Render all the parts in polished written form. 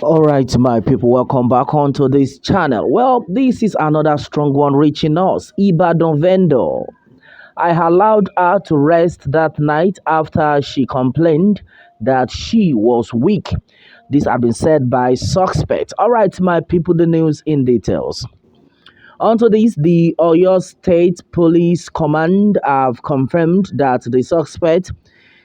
All right, my people, welcome back onto this channel. Well, this is another strong one reaching us. Ibadan vendor. I allowed her to rest that night after she complained that she was weak. This had been said by suspect. All right, my people, the news in details. Onto this, the Oyo State Police Command have confirmed that the suspect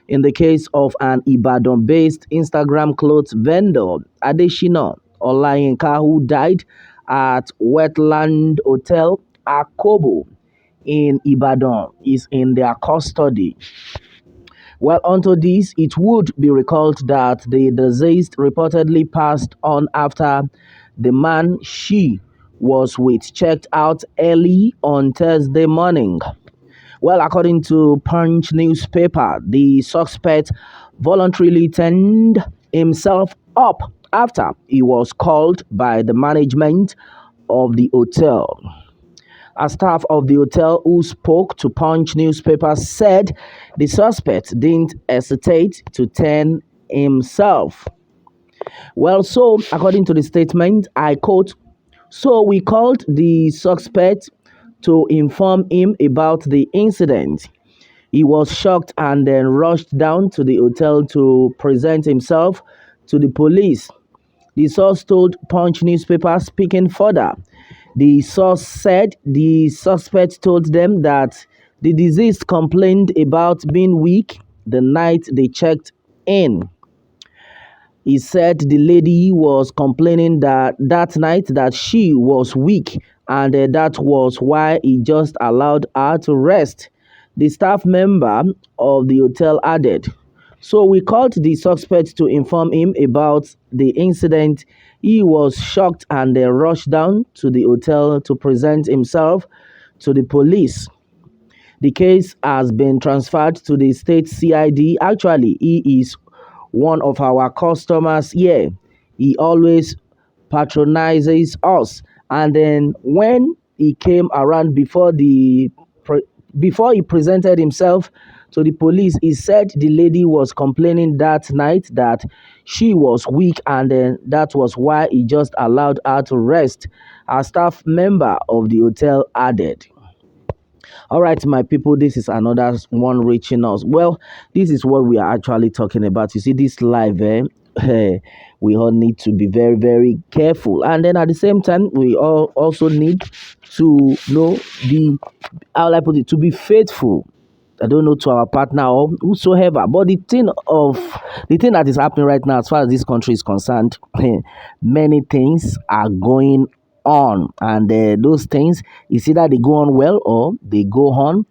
in the case of an Ibadan-based Instagram clothes vendor, Adeshina Olayinka, who died at Wetland Hotel, Akobo in Ibadan, is in their custody. Well, onto this, it would be recalled that the deceased reportedly passed on after the man she was with checked out early on Thursday morning. Well, according to Punch newspaper, the suspect voluntarily turned himself up after he was called by the management of the hotel. A staff of the hotel who spoke to Punch newspaper said the suspect didn't hesitate to turn himself. Well, so according to the statement, I quote, so we called the suspect to inform him about the incident. He was shocked and then rushed down to the hotel to present himself to the police. The source told Punch newspaper, speaking further. The source said the suspect told them that the deceased complained about being weak the night they checked in. He said the lady was complaining that night that she was weak and that was why he just allowed her to rest. The staff member of the hotel added, so we called the suspect to inform him about the incident. He was shocked and rushed down to the hotel to present himself to the police. The case has been transferred to the state CID. Actually, he is one of our customers here. He always patronizes us. And then when he came around before he presented himself to the police, he said the lady was complaining that night that she was weak and then that was why he just allowed her to rest. A staff member of the hotel added. All right, my people, this is another one reaching us. Well, this is what we are actually talking about. You see, this live, we all need to be very, very careful. And then at the same time, we all also need to know how I put it, to be faithful. I don't know, to our partner or whosoever. But the thing that is happening right now, as far as this country is concerned, many things are going on, and those things is either they go on well or they go on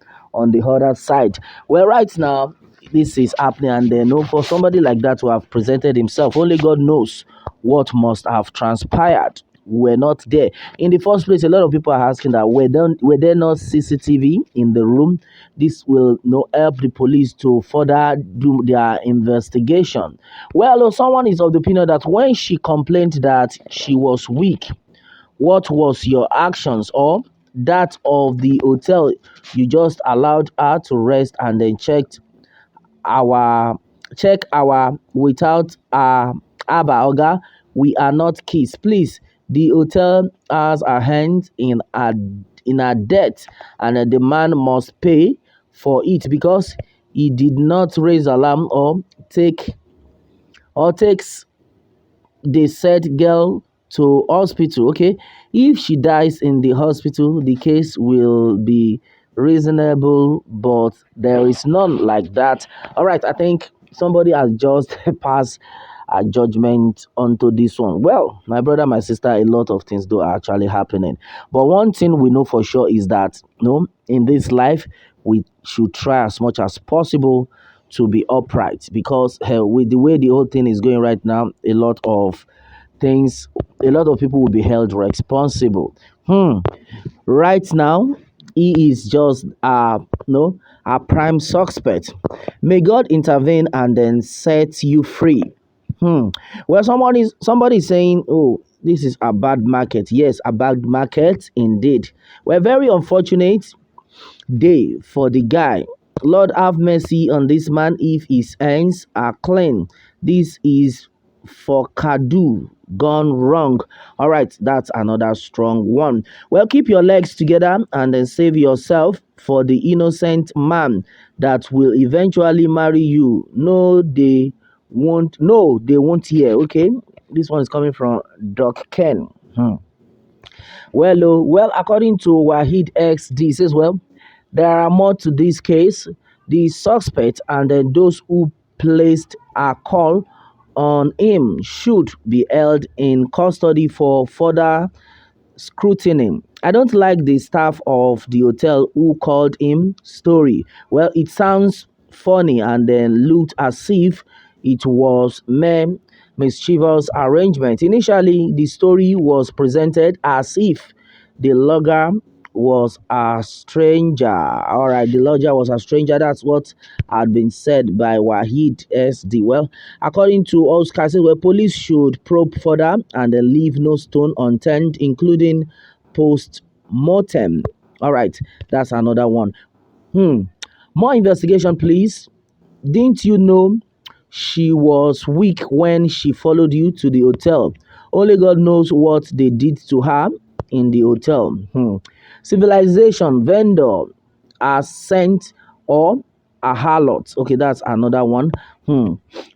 the other side. Well, right now this is happening, and no, for somebody like that to have presented himself, only God knows what must have transpired. We were not there in the first place. A lot of people are asking that were there not CCTV in the room? This will help the police to further do their investigation. Well, someone is of the opinion that when she complained that she was weak, what was your actions or that of the hotel? You just allowed her to rest and then our check our without Abba Oga. We are not kids. Please, the hotel has a hand in a debt, and the man must pay for it because he did not raise alarm or takes the said girl to hospital. Okay, if she dies in the hospital, the case will be reasonable, but there is none like that. All right, I think somebody has just passed a judgment onto this one. Well, my brother, my sister, a lot of things do are actually happening, but one thing we know for sure is that in this life we should try as much as possible to be upright, because with the way the whole thing is going right now, things a lot of people will be held responsible. Right now he is just no a prime suspect. May God intervene and then set you free. Well, somebody is saying, oh, this is a bad market. Yes, a bad market indeed. We're very unfortunate day for the guy. Lord, have mercy on this man if his hands are clean. This is for Kadu gone wrong. All right, that's another strong one. Well, keep your legs together and then save yourself for the innocent man that will eventually marry you. No, they won't. No, they won't hear. Okay, this one is coming from Doc Ken. Well, according to Wahid XD, says, well, there are more to this case. The suspect and then those who placed a call on him should be held in custody for further scrutiny. I don't like the staff of the hotel who called him story. Well, it sounds funny and then looked as if it was mischievous arrangement. Initially, the story was presented as if the logger was a stranger. All right, the lodger was a stranger. That's what had been said by Wahid SD. Well, according to Oscar, said, well, police should probe further and then leave no stone unturned, including post mortem. All right, that's another one. More investigation, please. Didn't you know she was weak when she followed you to the hotel? Only God knows what they did to her in the hotel. Civilization vendor are sent or a harlot. Okay, that's another one.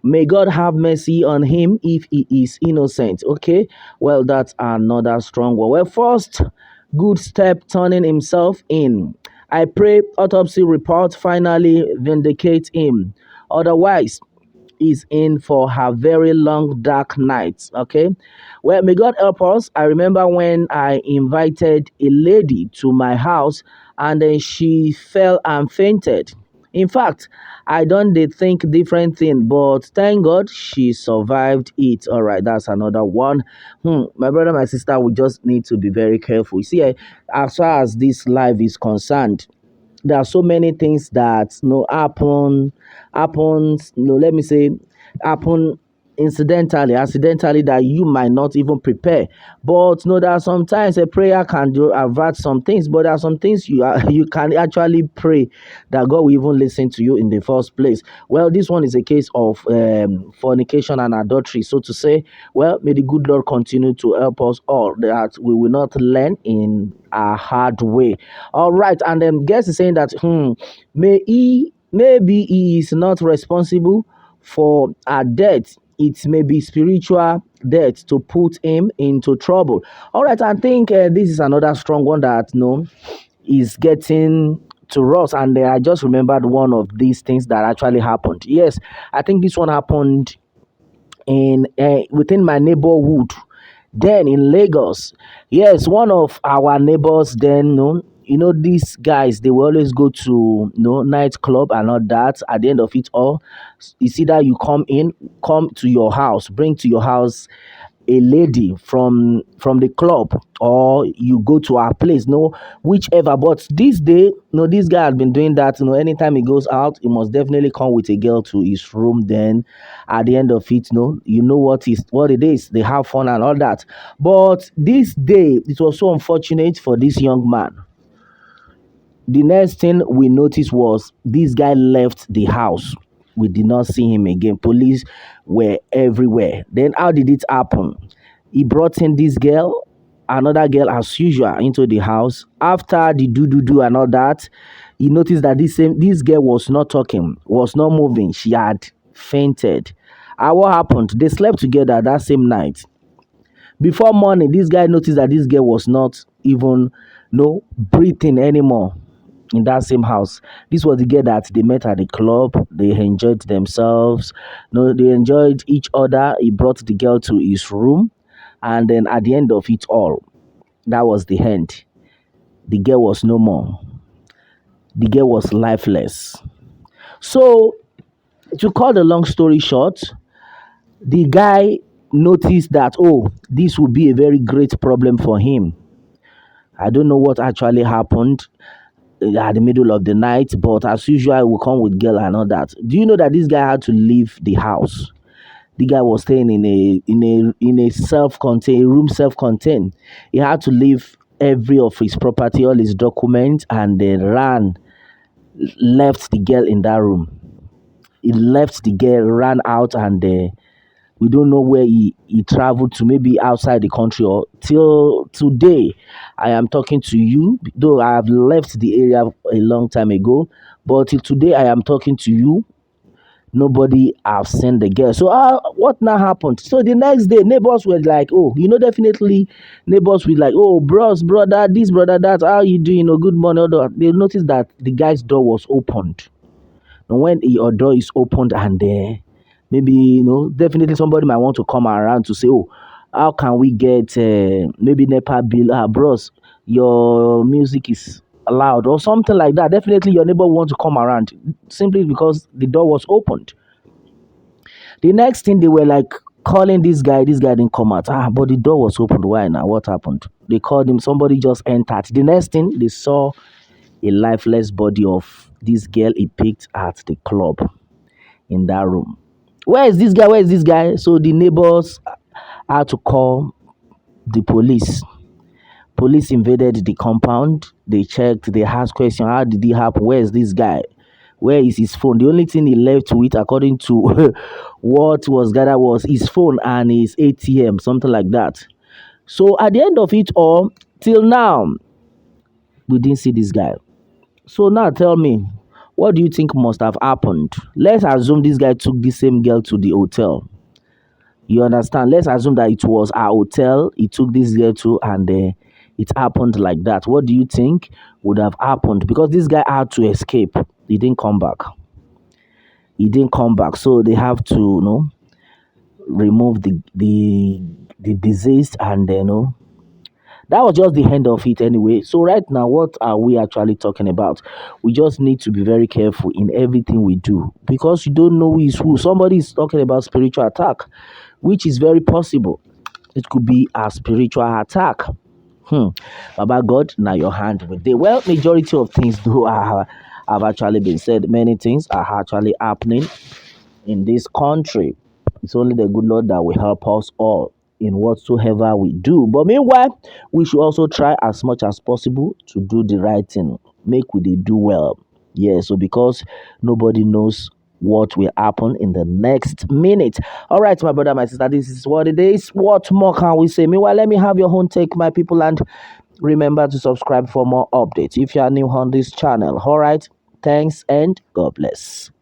May God have mercy on him if he is innocent. Okay, well, that's another strong one. Well, first good step turning himself in. I pray autopsy report finally vindicate him. Otherwise, is in for her very long dark nights. Okay. Well, may God help us. I remember when I invited a lady to my house and then she fell and fainted. In fact, I don't they think different thing, but thank God she survived it. All right, that's another one. My brother, my sister, we just need to be very careful. You see, as far as this life is concerned, there are so many things that happens, let me say, happen incidentally, accidentally, that you might not even prepare. But there are sometimes a prayer can do avert some things, but there are some things you can actually pray that God will even listen to you in the first place. Well, this one is a case of fornication and adultery, so to say. Well, may the good Lord continue to help us all that we will not learn in a hard way. All right, and then guest is saying that maybe he is not responsible for a death. It may be spiritual death to put him into trouble. All right, I think this is another strong one that is getting to us, and I just remembered one of these things that actually happened. Yes, I think this one happened in within my neighborhood then in Lagos. Yes, one of our neighbors then, these guys, they will always go to, nightclub and all that. At the end of it all, it's either you come to your house, bring to your house a lady from the club, or you go to our place, whichever. But this day, this guy has been doing that. Anytime he goes out, he must definitely come with a girl to his room. Then at the end of it, what it is. They have fun and all that. But this day, it was so unfortunate for this young man. The next thing we noticed was this guy left the house. We did not see him again. Police were everywhere. Then how did it happen? He brought in this girl, another girl as usual, into the house. After the do and all that, he noticed that this girl was not talking, was not moving. She had fainted. And what happened? They slept together that same night. Before morning, this guy noticed that this girl was not even breathing anymore in that same house. This was the girl that they met at the club. They enjoyed themselves. They enjoyed each other. He brought the girl to his room. And then at the end of it all, that was the end. The girl was no more. The girl was lifeless. So, to cut the long story short, the guy noticed that, this would be a very great problem for him. I don't know what actually happened at the middle of the night, but as usual, I will come with girl and all that. Do you know that this guy had to leave the house? The guy was staying in a self-contained room, self-contained. He had to leave every of his property, all his documents, and then left the girl in that room. He left the girl, ran out, and we don't know where he traveled to, maybe outside the country or till today. I am talking to you, though I have left the area a long time ago, but till today I am talking to you. Nobody have seen the girl. So what now happened? So the next day, neighbors were like, oh, definitely neighbors were like, oh, bros, brother, this, brother, that, how you doing? Oh, good morning. They noticed that the guy's door was opened. And when your door is opened and maybe, definitely somebody might want to come around to say, oh, how can we get maybe NEPA bill? Bros, your music is loud or something like that. Definitely your neighbor will want to come around simply because the door was opened. The next thing they were like calling this guy didn't come out. But the door was opened. Why now? What happened? They called him, somebody just entered. The next thing they saw a lifeless body of this girl he picked at the club in that room. Where is this guy? Where is this guy? So the neighbors had to call the police. Police invaded the compound. They checked. They asked questions. How did it happen? Where is this guy? Where is his phone? The only thing he left with, according to what was gathered, was his phone and his ATM, something like that. So at the end of it all, till now, we didn't see this guy. So now tell me, what do you think must have happened? Let's assume this guy took the same girl to the hotel. You understand? Let's assume that it was our hotel he took this girl to, and it happened like that. What do you think would have happened? Because this guy had to escape. He didn't come back. He didn't come back. So they have to, remove the disease, and that was just the end of it anyway. So right now, what are we actually talking about? We just need to be very careful in everything we do, because you don't know who is who. Somebody is talking about spiritual attack, which is very possible. It could be a spiritual attack. Baba God, now your hand with the well, majority of things do have actually been said. Many things are actually happening in this country. It's only the good Lord that will help us all in whatsoever we do. But meanwhile, we should also try as much as possible to do the right thing. Make we dey do well. Yeah, so because nobody knows what will happen in the next minute. All right, my brother, my sister, this is what it is. What more can we say? Meanwhile, let me have your own take, my people, and remember to subscribe for more updates if you are new on this channel. All right, thanks and God bless.